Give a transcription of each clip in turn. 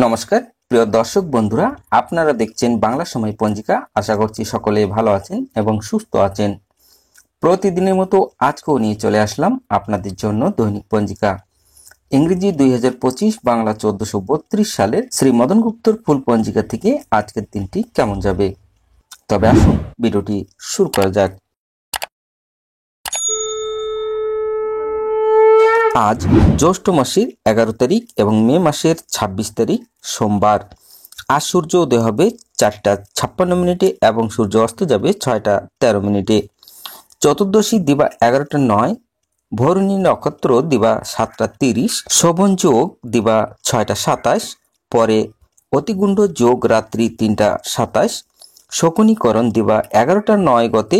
নমস্কার প্রিয় দর্শক বন্ধুরা, আপনারা দেখছেন বাংলা সময় পঞ্জিকা। আশা করছি সকলে ভালো আছেন এবং সুস্থ আছেন। প্রতিদিনের মতো আজকেও নিয়ে চলে আসলাম আপনাদের জন্য দৈনিক পঞ্জিকা। ইংরেজি 2025, বাংলা 1432 সালের শ্রী মদন গুপ্তর ফুল পঞ্জিকা থেকে আজকের দিনটি কেমন যাবে। তবে আসুন ভিডিওটি শুরু করা যাক। আজ জ্যৈষ্ঠ মাসের 11 তারিখ এবং মে মাসের 26 তারিখ সোমবার। আজ সূর্য উদয় হবে 4টা 56 এবং সূর্য অস্ত যাবে 6টা 13। চতুর্দশী দিবা 11টা 9, ভরণী নক্ষত্র দিবা 7টা 30, শোভন যোগ দিবা 6টা 27, পরে অতিগুণ্ড যোগ রাত্রি 3টা 27, শকুনীকরণ দিবা 11টা 9 গতে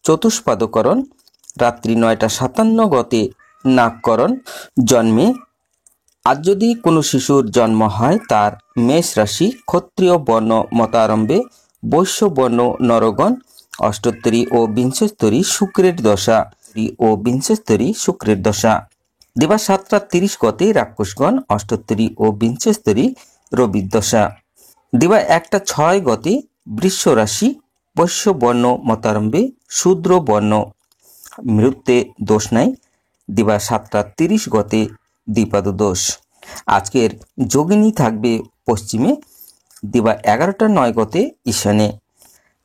চতুষ্পাদকরণ, রাত্রি 9টা 57 গতে নাগকরণ। জন্মে আজ যদি কোনো শিশুর জন্ম হয় তার মেষ রাশি, ক্ষত্রিয় বর্ণ মতারম্ভে বৈশ্য বর্ণ নরগণ, অষ্টোত্তরী ও বিংশস্তরী শুক্রের দশা ও বিংশস্তরী শুক্রের দশা। দিবা 7টা 30 গতে রাক্ষসগণ, অষ্টোত্তরী ও বিংশস্তরী রবির দশা। দিবা 1টা 6 গতে বৃষ রাশি, বৈশ্য বর্ণ মতারম্ভে শূদ্র বর্ণ, মৃত্যুতে দোষ নাই। দিবা 7টা 30 গতে দ্বিপাদ দোষ। আজকের যোগিনী থাকবে পশ্চিমে, দিবা 11টা 9 গতে ঈশানে।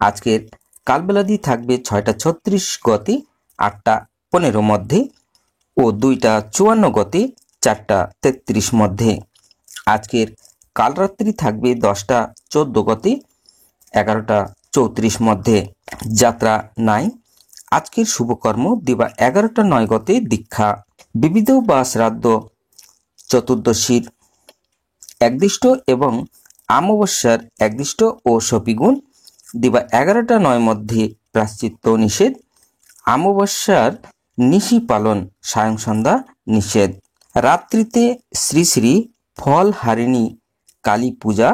আজকের কালবেলাদি থাকবে 6টা 36 গতে 8টা 15 মধ্যে ও 2টা 54 গতে 4টা 33 মধ্যে। আজকের কালরাত্রি থাকবে 10টা 14 গতে 11টা 34 মধ্যে। যাত্রা নাই। আজকের শুভকর্ম দিবা 11টা 9 গতে দীক্ষা। বিবিধ বা শ্রাদ্ধ চতুর্দশীর একদিষ্ট এবং অমাবস্যার একদিষ্ট ও শপিগুণ। দিবা 11টা 9 মধ্যে প্রায়শ্চিত্ত নিষেধ। অমাবস্যার নিশি পালন সায়ং সন্ধ্যা নিষেধ। রাত্রিতে শ্রী শ্রী ফল হারিণী কালী পূজা।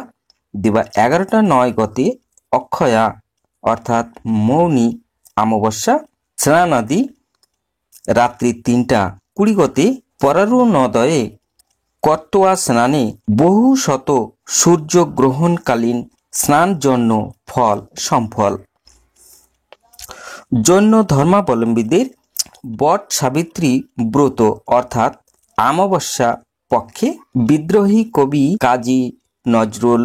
দিবা 11টা 9 গতে অক্ষয়া অর্থাৎ মৌনী অমাবস্যা। স্নানাদি রাত্রি 3টা 20 গতে পরারুণোদয়ে কর্তোয়া স্নানে বহু শত সূর্যগ্রহণকালীন স্নান জন্য ফল সম্ফল। জৈন ধর্মাবলম্বীদের বট সাবিত্রী ব্রত অর্থাৎ অমাবস্যা পক্ষে বিদ্রোহী কবি কাজী নজরুল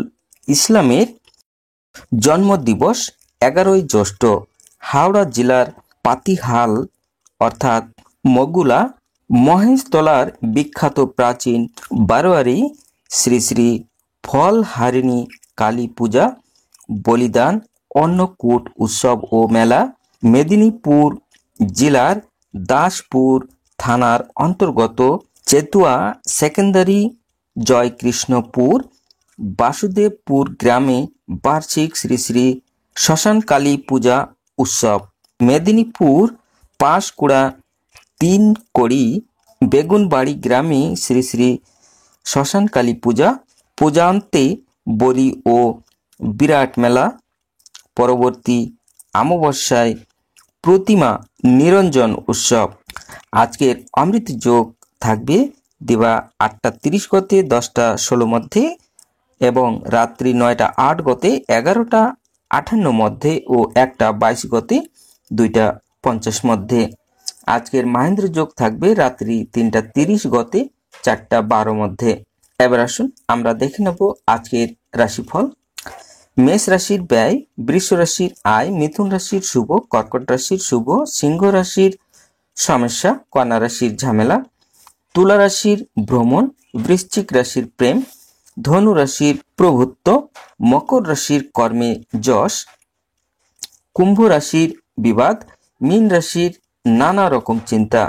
ইসলামের জন্মদিবস 11ই জ্যৈষ্ঠ। হাওড়া জেলার পাতিহাল অর্থাৎ মগুলা মহেশতলার বিখ্যাত প্রাচীন বারোয়ারি শ্রী শ্রী ফল হারিণী কালী পূজা, বলিদান, অন্নকূট উৎসব ও মেলা মেদিনীপুর জেলার দাসপুর থানার অন্তর্গত চেতুয়া সেকেন্ডারি জয়কৃষ্ণপুর বাসুদেবপুর গ্রামে বার্ষিক শ্রী শ্রী শ্মশান কালী পূজা উৎসব। মেদিনীপুর পাঁশকুড়া 3 কড়ি বেগুনবাড়ি গ্রামে শ্রী শ্রী শ্মশান কালী পূজা। পূজান্তে বলি ও বিরাট মেলা। পরবর্তী অমাবস্যায় প্রতিমা নিরঞ্জন উৎসব। আজকের অমৃত যোগ থাকবে দিবা 8টা 30 গতে 10টা 16 মধ্যে এবং রাত্রি 9টা 8 গতে 11টা 58 মধ্যে ও 1টা 22 গতে 2টা 50 মধ্যে। আজকের মহেন্দ্র যোগ থাকবে রাত্রি 3টা 30 গতে 4টা 12 মধ্যে। এবার আসুন আমরা দেখে নেব আজকের রাশিফল। মেষ রাশির ব্যয়, বৃষ রাশির আয়, মিথুন রাশির শুভ, কর্কট রাশির শুভ, সিংহ রাশির সমস্যা, কন্যা রাশির ঝামেলা, তুলা রাশির ভ্রমণ, বৃশ্চিক রাশির প্রেম, ধনু রাশির প্রভুত্ব, মকর রাশির কর্মে যশ, কুম্ভ রাশির বিবাদ, মীন রাশির নানা রকম চিন্তা।